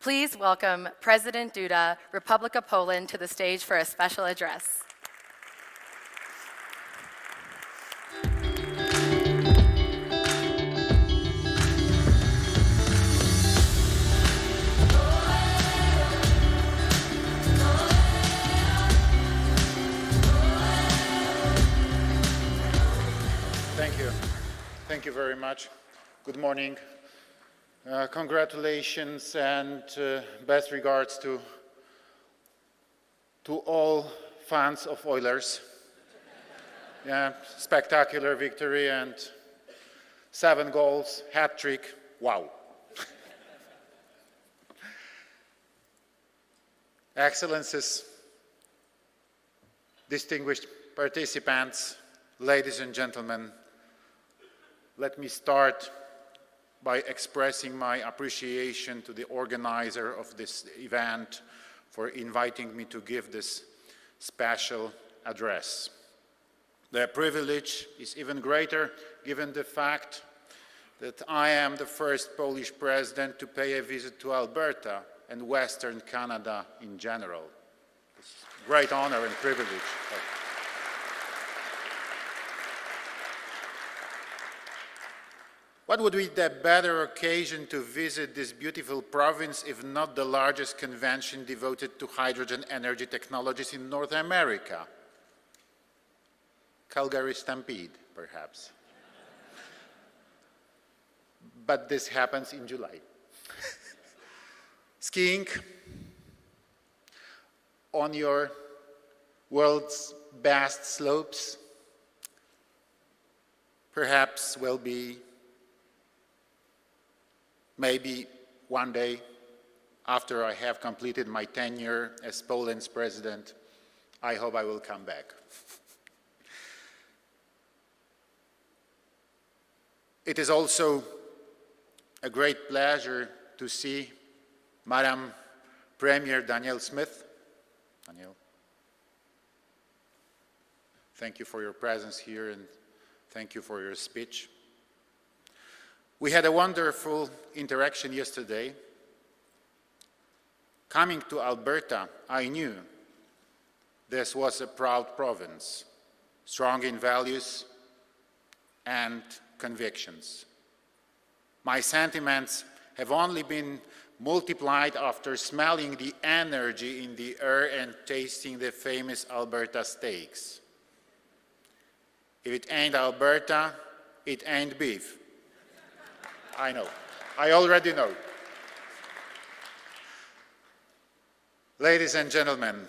Please welcome President Duda, Republic of Poland, to the stage for a special address. Thank you very much. Good morning. Congratulations and best regards to all fans of Oilers. Yeah, spectacular victory and 7 goals, hat trick. Wow. Excellencies, distinguished participants, ladies and gentlemen, let me start by expressing my appreciation to the organizer of this event for inviting me to give this special address. The privilege is even greater given the fact that I am the first Polish president to pay a visit to Alberta and Western Canada in general. It's a great honor and privilege. What would be the better occasion to visit this beautiful province if not the largest convention devoted to hydrogen energy technologies in North America? Calgary Stampede, perhaps. But this happens in July. Skiing on your world's best slopes perhaps will be maybe one day, after I have completed my tenure as Poland's president, I hope I will come back. It is also a great pleasure to see Madam Premier Danielle Smith. Danielle, thank you for your presence here and thank you for your speech. We had a wonderful interaction yesterday. Coming to Alberta, I knew this was a proud province, strong in values and convictions. My sentiments have only been multiplied after smelling the energy in the air and tasting the famous Alberta steaks. If it ain't Alberta, it ain't beef. I know. I already know. Ladies and gentlemen,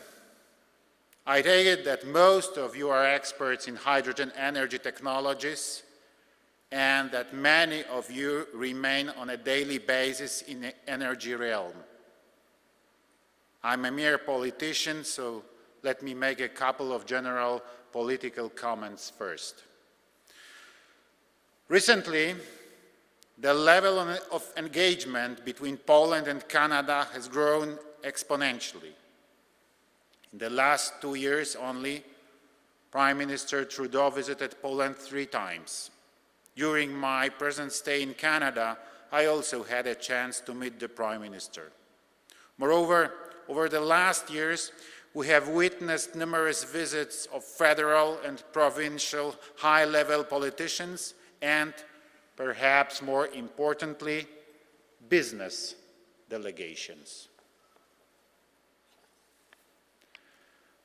I take it that most of you are experts in hydrogen energy technologies and that many of you remain on a daily basis in the energy realm. I'm a mere politician, so let me make a couple of general political comments first. Recently, the level of engagement between Poland and Canada has grown exponentially. In the last 2 years only, Prime Minister Trudeau visited Poland 3 times. During my present stay in Canada, I also had a chance to meet the Prime Minister. Moreover, over the last years, we have witnessed numerous visits of federal and provincial high-level politicians and, perhaps more importantly, business delegations.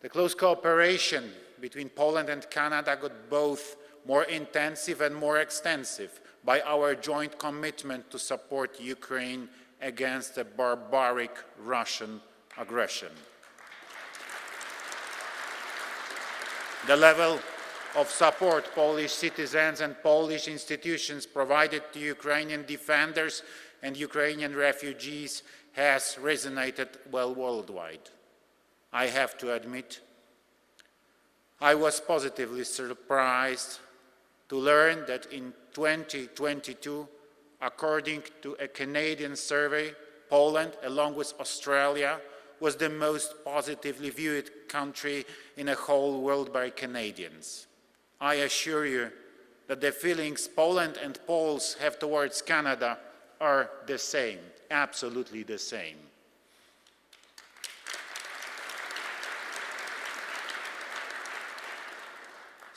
The close cooperation between Poland and Canada got both more intensive and more extensive by our joint commitment to support Ukraine against the barbaric Russian aggression. The level of support Polish citizens and Polish institutions provided to Ukrainian defenders and Ukrainian refugees has resonated well worldwide. I have to admit, I was positively surprised to learn that in 2022, according to a Canadian survey, Poland, along with Australia, was the most positively viewed country in the whole world by Canadians. I assure you that the feelings Poland and Poles have towards Canada are the same, absolutely the same.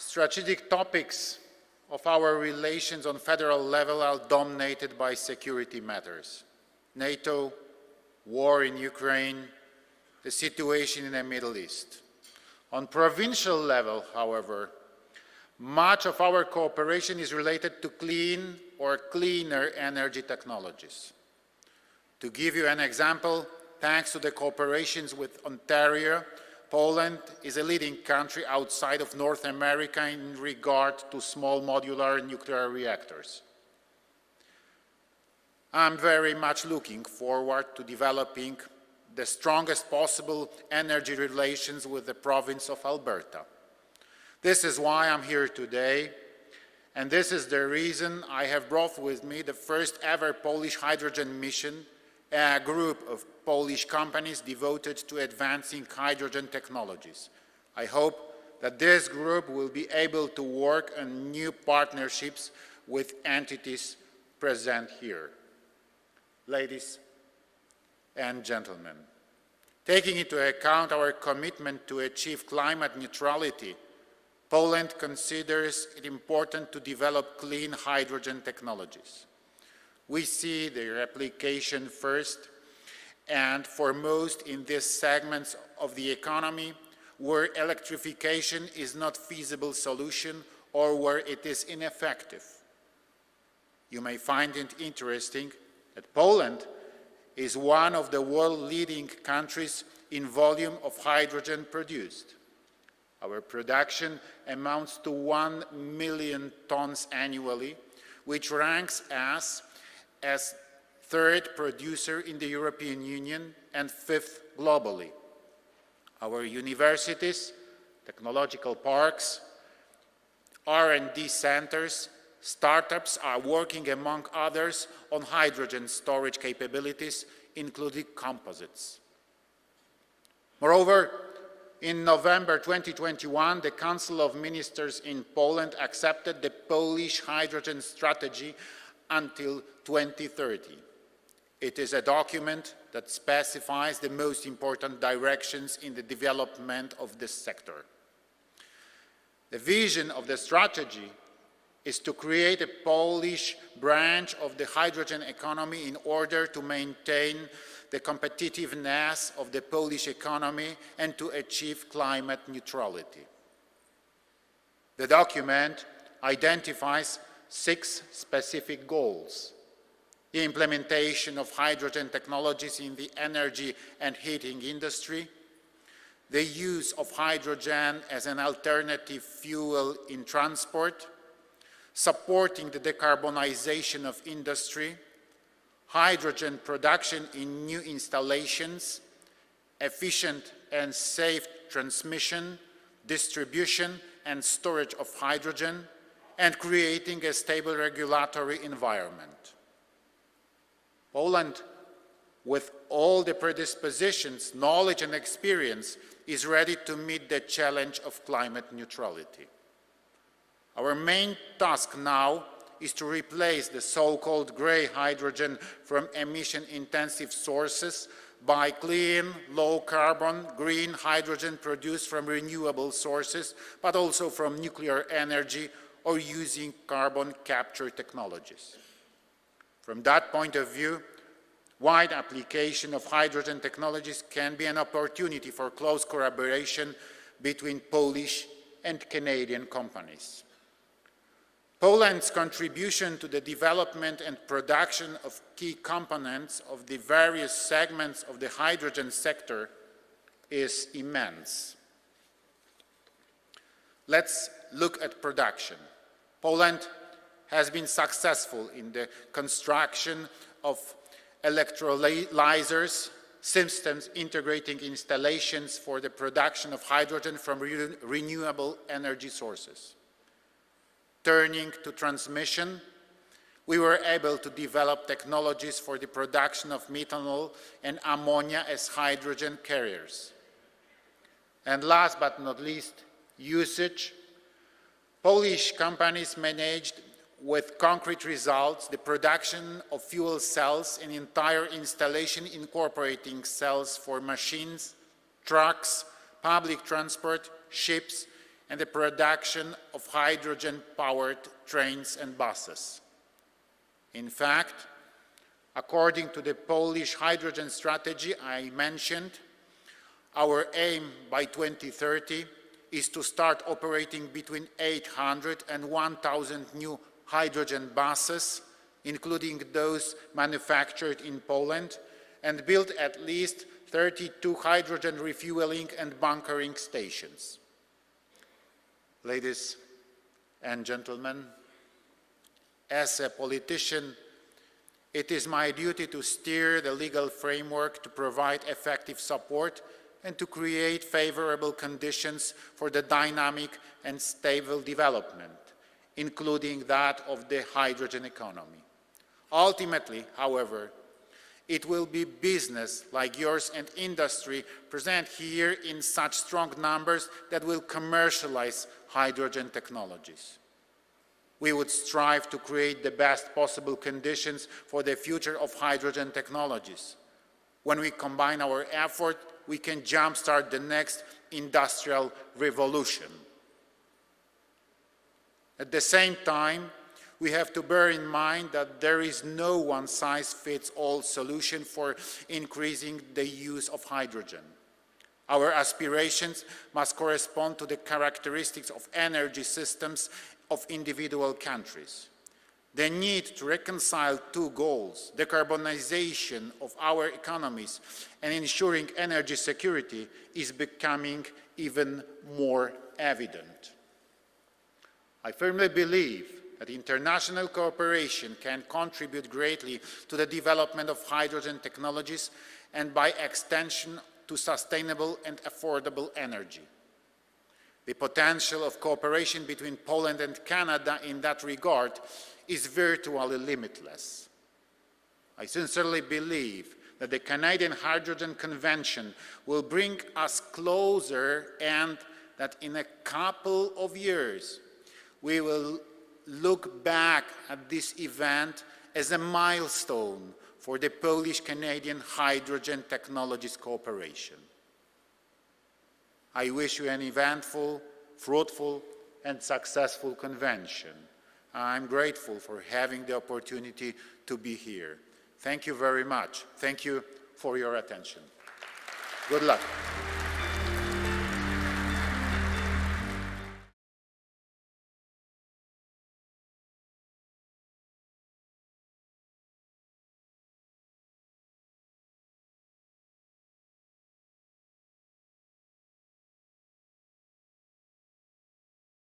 Strategic topics of our relations on federal level are dominated by security matters. NATO, war in Ukraine, the situation in the Middle East. On provincial level, however, much of our cooperation is related to clean or cleaner energy technologies. To give you an example, thanks to the cooperations with Ontario, Poland is a leading country outside of North America in regard to small modular nuclear reactors. I'm very much looking forward to developing the strongest possible energy relations with the province of Alberta. This is why I'm here today, and this is the reason I have brought with me the first ever Polish hydrogen mission, a group of Polish companies devoted to advancing hydrogen technologies. I hope that this group will be able to work on new partnerships with entities present here. Ladies and gentlemen, taking into account our commitment to achieve climate neutrality, Poland considers it important to develop clean hydrogen technologies. We see their application first and foremost in these segments of the economy where electrification is not a feasible solution or where it is ineffective. You may find it interesting that Poland is one of the world-leading countries in volume of hydrogen produced. Our production amounts to 1 million tons annually, which ranks us as third producer in the European Union and fifth globally. Our universities, technological parks, R&D centers, startups are working among others on hydrogen storage capabilities, including composites. Moreover, in November 2021, the Council of Ministers in Poland accepted the Polish hydrogen strategy until 2030. It is a document that specifies the most important directions in the development of this sector. The vision of the strategy is to create a Polish branch of the hydrogen economy in order to maintain the competitiveness of the Polish economy and to achieve climate neutrality. The document identifies 6 specific goals: the implementation of hydrogen technologies in the energy and heating industry, the use of hydrogen as an alternative fuel in transport, supporting the decarbonization of industry, hydrogen production in new installations, efficient and safe transmission, distribution and storage of hydrogen, and creating a stable regulatory environment. Poland, with all the predispositions, knowledge and experience, is ready to meet the challenge of climate neutrality. Our main task now is to replace the so-called gray hydrogen from emission-intensive sources by clean, low-carbon, green hydrogen produced from renewable sources, but also from nuclear energy or using carbon capture technologies. From that point of view, wide application of hydrogen technologies can be an opportunity for close collaboration between Polish and Canadian companies. Poland's contribution to the development and production of key components of the various segments of the hydrogen sector is immense. Let's look at production. Poland has been successful in the construction of electrolyzers, systems integrating installations for the production of hydrogen from renewable energy sources. Turning to transmission, we were able to develop technologies for the production of methanol and ammonia as hydrogen carriers. And last but not least, usage. Polish companies managed with concrete results the production of fuel cells and entire installation incorporating cells for machines, trucks, public transport, ships, and the production of hydrogen-powered trains and buses. In fact, according to the Polish hydrogen strategy I mentioned, our aim by 2030 is to start operating between 800 and 1,000 new hydrogen buses, including those manufactured in Poland, and build at least 32 hydrogen refueling and bunkering stations. Ladies and gentlemen, as a politician, it is my duty to steer the legal framework to provide effective support and to create favorable conditions for the dynamic and stable development, including that of the hydrogen economy. Ultimately, however, it will be business like yours and industry present here in such strong numbers that will commercialize hydrogen technologies. We would strive to create the best possible conditions for the future of hydrogen technologies. When we combine our effort, we can jumpstart the next industrial revolution. At the same time, we have to bear in mind that there is no one-size-fits-all solution for increasing the use of hydrogen. Our aspirations must correspond to the characteristics of energy systems of individual countries. The need to reconcile two goals, decarbonization of our economies and ensuring energy security, is becoming even more evident. I firmly believe that international cooperation can contribute greatly to the development of hydrogen technologies and, by extension, to sustainable and affordable energy. The potential of cooperation between Poland and Canada in that regard is virtually limitless. I sincerely believe that the Canadian Hydrogen Convention will bring us closer and that in a couple of years we will look back at this event as a milestone for the Polish-Canadian hydrogen technologies cooperation. I wish you an eventful, fruitful, and successful convention. I'm grateful for having the opportunity to be here. Thank you very much. Thank you for your attention. Good luck.